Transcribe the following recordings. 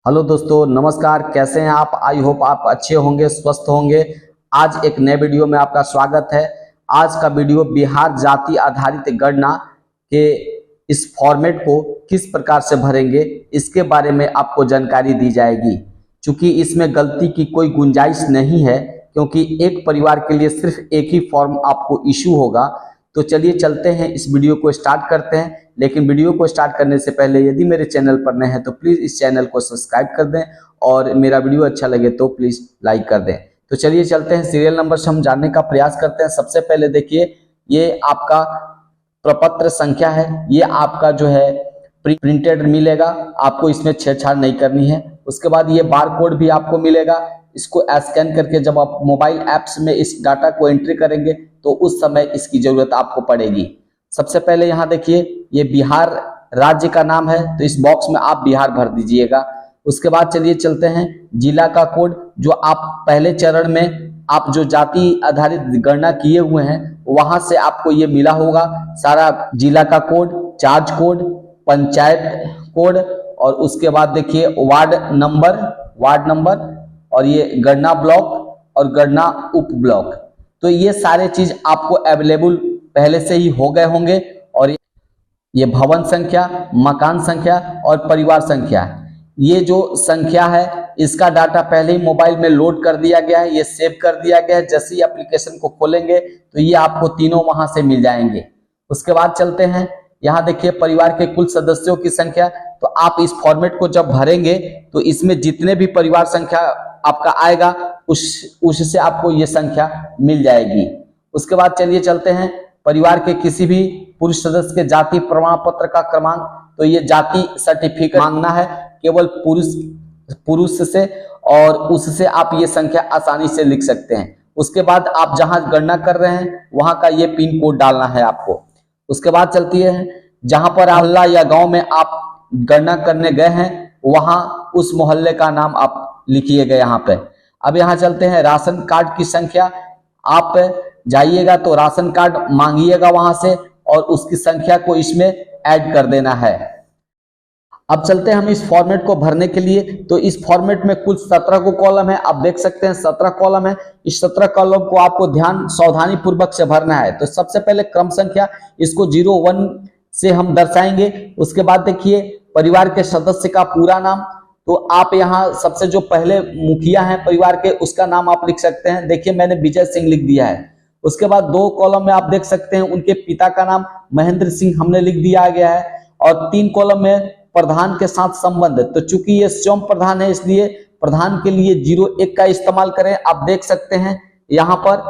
Hello दोस्तों, नमस्कार। कैसे हैं आप? आई होप आप अच्छे होंगे, स्वस्थ होंगे। आज एक नए वीडियो में आपका स्वागत है। आज का वीडियो बिहार जाति आधारित गणना के इस फॉर्मेट को किस प्रकार से भरेंगे इसके बारे में आपको जानकारी दी जाएगी। चूंकि इसमें गलती की कोई गुंजाइश नहीं है, क्योंकि एक परिवार के लिए सिर्फ एक ही फॉर्म आपको इशू होगा। तो चलिए चलते हैं, इस वीडियो को स्टार्ट करते हैं। लेकिन वीडियो को स्टार्ट करने से पहले यदि मेरे चैनल पर नए हैं तो प्लीज़ इस चैनल को सब्सक्राइब कर दें और मेरा वीडियो अच्छा लगे तो प्लीज़ लाइक कर दें। तो चलिए चलते हैं, सीरियल नंबर से हम जानने का प्रयास करते हैं। सबसे पहले देखिए, ये आपका प्रपत्र संख्या है। ये आपका जो है प्रिंटेड मिलेगा, आपको इसमें छेड़छाड़ नहीं करनी है। उसके बाद ये बार कोड भी आपको मिलेगा। इसको स्कैन करके जब आप मोबाइल ऐप्स में इस डाटा को एंट्री करेंगे तो उस समय इसकी जरूरत आपको पड़ेगी। सबसे पहले यहाँ देखिए, ये बिहार राज्य का नाम है, तो इस बॉक्स में आप बिहार भर दीजिएगा। उसके बाद चलिए चलते हैं, जिला का कोड जो आप पहले चरण में आप जो जाति आधारित गणना किए हुए हैं वहां से आपको ये मिला होगा सारा जिला का code, charge code, panchayat code, और उसके बाद देखिए वार्ड नंबर और ये गणना ब्लॉक और गणना उप ब्लॉक। तो ये सारे चीज आपको अवेलेबल पहले से ही हो गए होंगे। और ये भवन संख्या, मकान संख्या और परिवार संख्या, ये जो संख्या है इसका डाटा पहले ही मोबाइल में लोड कर दिया गया है, ये सेव कर दिया गया है। जैसे ही एप्लीकेशन को खोलेंगे तो ये आपको तीनों वहां से मिल जाएंगे। उसके बाद चलते हैं, यहाँ देखिए परिवार के कुल सदस्यों की संख्या। तो आप इस फॉर्मेट को जब भरेंगे तो इसमें जितने भी परिवार संख्या आपका आएगा उससे आपको ये संख्या मिल जाएगी। उसके बाद चलिए चलते हैं, परिवार के किसी भी पुरुष सदस्य के जाति प्रमाण पत्र का क्रमांक। तो ये जाति सर्टिफिकेट मांगना है केवल पुरुष से, और उससे आप ये संख्या आसानी से लिख सकते हैं। उसके बाद आप जहां गणना कर रहे हैं वहां का ये पिन कोड डालना है आपको। उसके बाद चलती है, जहां पर मोहल्ला या गांव में आप गणना करने गए हैं वहां उस मोहल्ले का नाम आप लिखिएगा यहाँ पे। अब यहाँ चलते हैं, राशन कार्ड की संख्या। आप जाइएगा तो राशन कार्ड मांगिएगा वहां से और उसकी संख्या को इसमें ऐड कर देना है। अब चलते हैं हम इस फॉर्मेट को भरने के लिए। तो इस फॉर्मेट में कुल 17 को कॉलम है, आप देख सकते हैं 17 कॉलम है। इस 17 कॉलम को आपको सावधानी पूर्वक से भरना है। तो सबसे पहले क्रम संख्या, इसको 01 से हम दर्शाएंगे। उसके बाद देखिए परिवार के सदस्य का पूरा नाम। तो आप यहाँ सबसे जो पहले मुखिया हैं परिवार के, उसका नाम आप लिख सकते हैं। देखिए मैंने विजय सिंह लिख दिया है। उसके बाद 2 कॉलम में आप देख सकते हैं उनके पिता का नाम महेंद्र सिंह हमने लिख दिया गया है। और 3 कॉलम में प्रधान के साथ संबंध। तो चूंकि ये स्वयं प्रधान है इसलिए प्रधान के लिए 01 का इस्तेमाल करें। आप देख सकते हैं यहाँ पर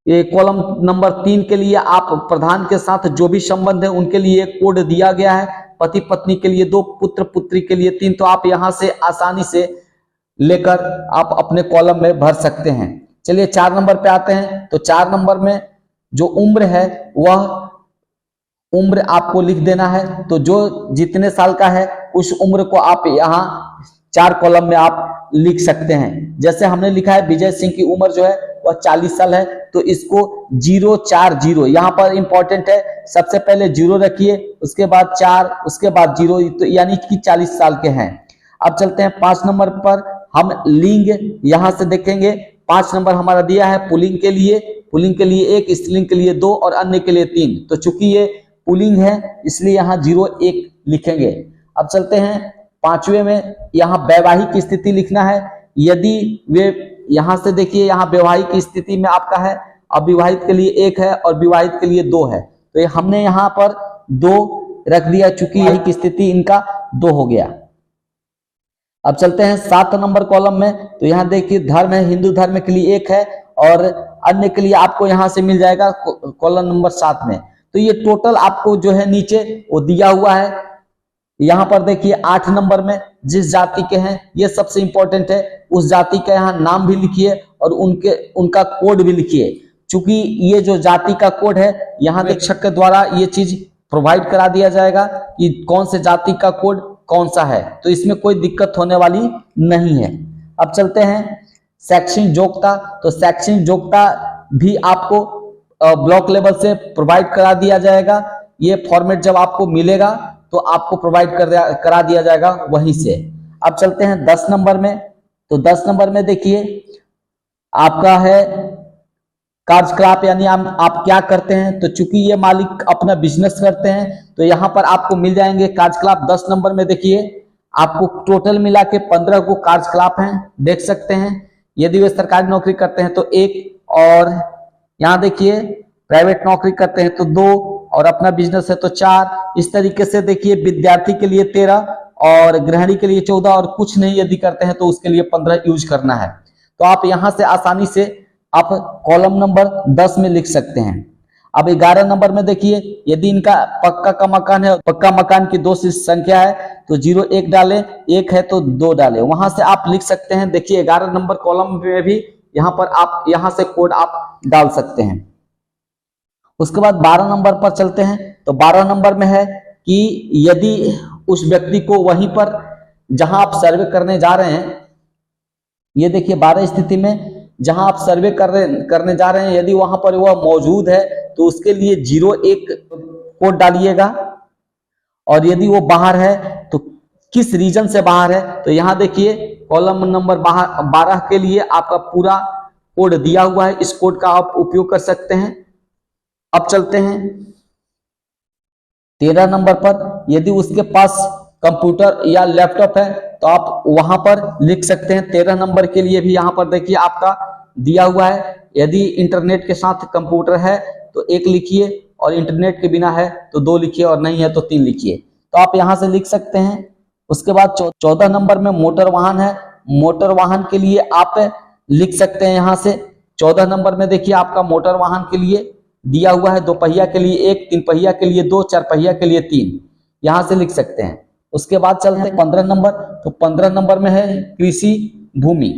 ये कॉलम नंबर 3 के लिए आप प्रधान के साथ जो भी संबंध है उनके लिए कोड दिया गया है। पति पत्नी के लिए 2, पुत्र पुत्री के लिए 3। तो आप यहां से आसानी से लेकर आप अपने कॉलम में भर सकते हैं। चलिए 4 नंबर पे आते हैं। तो 4 नंबर में जो उम्र है वह उम्र आपको लिख देना है। तो जो जितने साल का है उस उम्र को आप यहाँ 4 कॉलम में आप लिख सकते हैं। जैसे हमने लिखा है विजय सिंह की उम्र जो है वह 40 साल है, तो इसको 040 यहाँ पर इंपॉर्टेंट है। सबसे पहले 0 रखिए, उसके बाद 4, उसके बाद 0, तो यानी कि 40 साल के हैं। अब चलते हैं 5 नंबर पर। हम लिंग यहां से देखेंगे। 5 नंबर हमारा दिया है पुल्लिंग के लिए 1, स्त्रीलिंग के लिए 2 और अन्य के लिए 3। तो चूंकि ये पुल्लिंग है इसलिए यहाँ 01 लिखेंगे। अब चलते हैं 5वें में, यहाँ वैवाहिक स्थिति लिखना है। यदि वे यहाँ से देखिए, यहाँ वैवाहिक स्थिति में आपका है, अविवाहित के लिए 1 है और विवाहित के लिए 2 है। तो हमने यहाँ पर 2 रख दिया, चूंकि यही की स्थिति इनका 2 हो गया। अब चलते हैं 7 नंबर कॉलम में। तो यहाँ देखिए धर्म है, हिंदू धर्म के लिए 1 है और अन्य के लिए आपको यहाँ से मिल जाएगा कॉलम नंबर 7 में। तो ये टोटल आपको जो है नीचे वो दिया हुआ है। यहाँ पर देखिए 8 नंबर में जिस जाति के हैं, ये सबसे इंपॉर्टेंट है, उस जाति का यहाँ नाम भी लिखिए और उनका कोड भी लिखिए। चूंकि ये जो जाति का कोड है यहाँ शिक्षक के द्वारा ये चीज प्रोवाइड करा दिया जाएगा कि कौन से जाति का कोड कौन सा है, तो इसमें कोई दिक्कत होने वाली नहीं है। अब चलते हैं शैक्षणिक योग्यता। तो शैक्षणिक योग्यता भी आपको ब्लॉक लेवल से प्रोवाइड करा दिया जाएगा। ये फॉर्मेट जब आपको मिलेगा तो आपको प्रोवाइड करा दिया जाएगा वहीं से। अब चलते हैं 10 नंबर में। तो 10 नंबर में देखिए आपका है कार्यकलाप, यानी आप क्या करते हैं। तो चूंकि ये मालिक अपना बिजनेस करते हैं तो यहाँ पर आपको मिल जाएंगे कार्यकलाप। 10 नंबर में देखिए आपको टोटल मिला के 15 को कार्यकलाप हैं, देख सकते हैं। यदि वे सरकारी नौकरी करते हैं तो 1, और यहाँ देखिए प्राइवेट नौकरी करते हैं तो 2, और अपना बिजनेस है तो 4। इस तरीके से देखिए विद्यार्थी के लिए 13 और गृहिणी के लिए 14, और कुछ नहीं यदि करते हैं तो उसके लिए 15 यूज करना है। तो आप यहां से आसानी से आप कॉलम नंबर 10 में लिख सकते हैं। अब 11 नंबर में देखिए यदि इनका पक्का का मकान है, पक्का मकान की 2 संख्या है तो 0 1 डालें, 1 है तो 2 डालें, वहां से आप लिख सकते हैं। देखिए 11 नंबर कॉलम में भी यहाँ पर आप यहां से कोड आप डाल सकते हैं। उसके बाद 12 नंबर पर चलते हैं। तो 12 नंबर में है कि यदि उस व्यक्ति को वहीं पर जहां आप सर्वे करने जा रहे हैं, ये देखिए 12 स्थिति में जहां आप सर्वे करने जा रहे हैं यदि वहां पर वह मौजूद है तो उसके लिए 0 1 कोड डालिएगा, और यदि वो बाहर है तो किस रीजन से बाहर है। तो यहां देखिए कॉलम नंबर 12 के लिए आपका पूरा कोड दिया हुआ है, इस कोड का आप उपयोग कर सकते हैं। अब चलते हैं 13 नंबर पर। यदि उसके पास कंप्यूटर या लैपटॉप है तो आप वहां पर लिख सकते हैं। 13 नंबर के लिए भी यहां पर देखिए आपका दिया हुआ है। यदि इंटरनेट के साथ कंप्यूटर है तो 1 लिखिए, और इंटरनेट के बिना है तो 2 लिखिए, और नहीं है तो 3 लिखिए। तो आप यहां से लिख सकते हैं। उसके बाद 14 नंबर में मोटर वाहन है। मोटर वाहन के लिए आप लिख सकते हैं यहां से। 14 नंबर में देखिए आपका मोटर वाहन के लिए दिया हुआ है, 2 पहिया के लिए 1, 3 पहिया के लिए 2, 4 पहिया के लिए 3, यहां से लिख सकते हैं। उसके बाद चलते हैं 15 नंबर। तो 15 नंबर में है कृषि भूमि।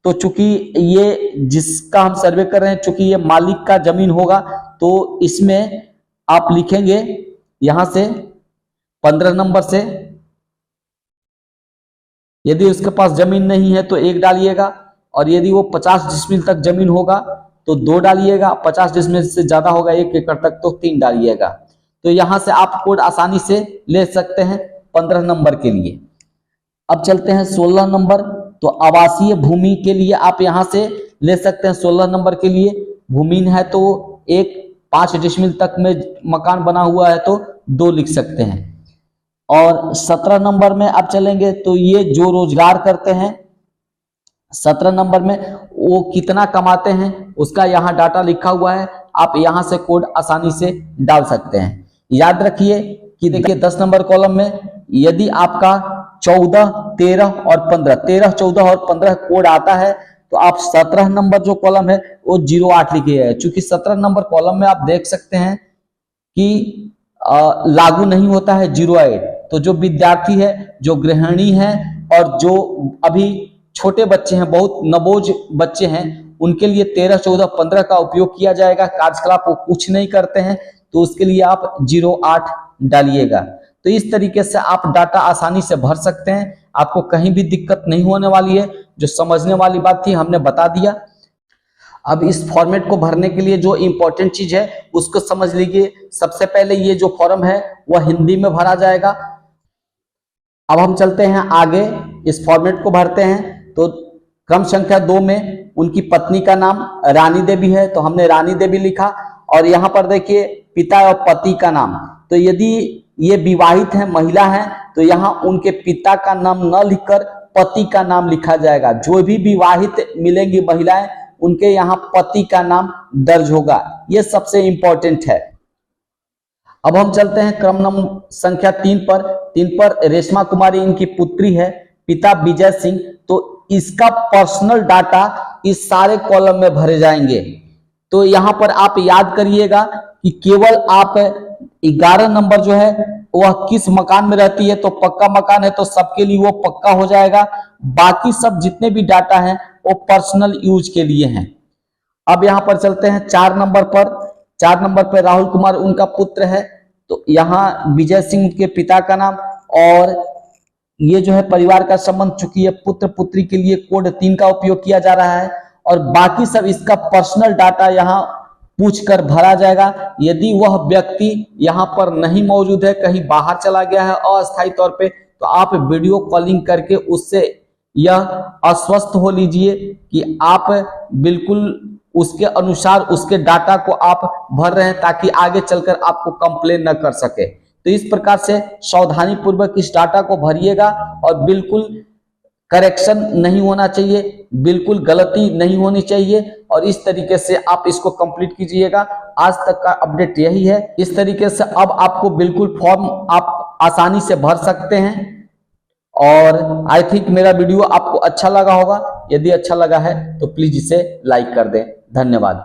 तो चूंकि ये जिसका हम सर्वे कर रहे हैं, चूंकि ये मालिक का जमीन होगा तो इसमें आप लिखेंगे यहां से 15 नंबर से। यदि उसके पास जमीन नहीं है तो 1 डालिएगा, और यदि वो 50 डिसमिल तक जमीन होगा तो 2 डालिएगा, 50 डिसमिल से ज्यादा होगा 1 एकड़ तक तो 3 डालिएगा। तो यहां से आप कोड आसानी से ले सकते हैं 15 नंबर के लिए। अब चलते हैं 16 नंबर। तो आवासीय भूमि के लिए आप यहां से ले सकते हैं। 16 नंबर के लिए भूमि है तो 1 5 डिसमिल तक में मकान बना हुआ है तो 2 लिख सकते हैं। और 17 नंबर में आप चलेंगे तो ये जो रोजगार करते हैं 17 नंबर में वो कितना कमाते हैं उसका यहाँ डाटा लिखा हुआ है, आप यहां से कोड आसानी से डाल सकते हैं। याद रखिए कि देखिए 10 नंबर कॉलम में यदि आपका 14 13 और 15 13 14 और 15 कोड आता है तो आप 17 नंबर जो कॉलम है वो 08 लिखिए। चूंकि 17 नंबर कॉलम में आप देख सकते हैं कि लागू नहीं होता है 08। तो जो विद्यार्थी है, जो गृहिणी है, और जो अभी छोटे बच्चे हैं, बहुत नवोज बच्चे हैं, उनके लिए 13 14 15 का उपयोग किया जाएगा। कार्यकलाप वो कुछ नहीं करते हैं तो उसके लिए आप 08 डालिएगा। तो इस तरीके से आप डाटा आसानी से भर सकते हैं, आपको कहीं भी दिक्कत नहीं होने वाली है। जो समझने वाली बात थी हमने बता दिया। अब इस फॉर्मेट को भरने के लिए जो इंपॉर्टेंट चीज है उसको समझ लीजिए। सबसे पहले ये जो फॉर्म है वह हिंदी में भरा जाएगा। अब हम चलते हैं आगे, इस फॉर्मेट को भरते हैं। तो क्रम संख्या 2 में उनकी पत्नी का नाम रानी देवी है तो हमने रानी देवी लिखा, और यहाँ पर देखिए पिता और पति का नाम। तो यदि ये विवाहित है, महिला है, तो यहाँ उनके पिता का नाम न लिखकर पति का नाम लिखा जाएगा। जो भी विवाहित मिलेंगी महिलाएं उनके यहाँ पति का नाम दर्ज होगा, ये सबसे इंपॉर्टेंट है। अब हम चलते हैं क्रम नंबर संख्या 3 पर। 3 पर रेशमा कुमारी इनकी पुत्री है, पिता विजय सिंह। तो इसका पर्सनल डाटा इस सारे कॉलम में भरे जाएंगे। तो यहां पर आप याद करिएगा कि केवल आप 11 नंबर जो है वह किस मकान में रहती है, तो पक्का मकान है तो सबके लिए वो पक्का हो जाएगा। बाकी सब जितने भी डाटा हैं वो पर्सनल यूज के लिए हैं। अब यहां पर चलते हैं 4 नंबर पर। 4 नंबर पर राहुल कुमार उनका पुत्र है, तो यहाँ विजय सिंह के पिता का नाम, और ये जो है परिवार का संबंध, चूंकि ये पुत्र पुत्री के लिए कोड 3 का उपयोग किया जा रहा है। और बाकी सब इसका पर्सनल डाटा यहाँ पूछकर भरा जाएगा। यदि वह व्यक्ति यहाँ पर नहीं मौजूद है, कहीं बाहर चला गया है अस्थायी तौर पे, तो आप वीडियो कॉलिंग करके उससे यह आश्वस्त हो लीजिए कि आप बिल्कुल उसके अनुसार उसके डाटा को आप भर रहे हैं, ताकि आगे चलकर आपको कंप्लेन न कर सके। तो इस प्रकार से सावधानी पूर्वक इस डाटा को भरिएगा और बिल्कुल करेक्शन नहीं होना चाहिए, बिल्कुल गलती नहीं होनी चाहिए, और इस तरीके से आप इसको कंप्लीट कीजिएगा। आज तक का अपडेट यही है। इस तरीके से अब आपको बिल्कुल फॉर्म आप आसानी से भर सकते हैं। और आई थिंक मेरा वीडियो आपको अच्छा लगा होगा। यदि अच्छा लगा है तो प्लीज इसे लाइक कर दें। धन्यवाद।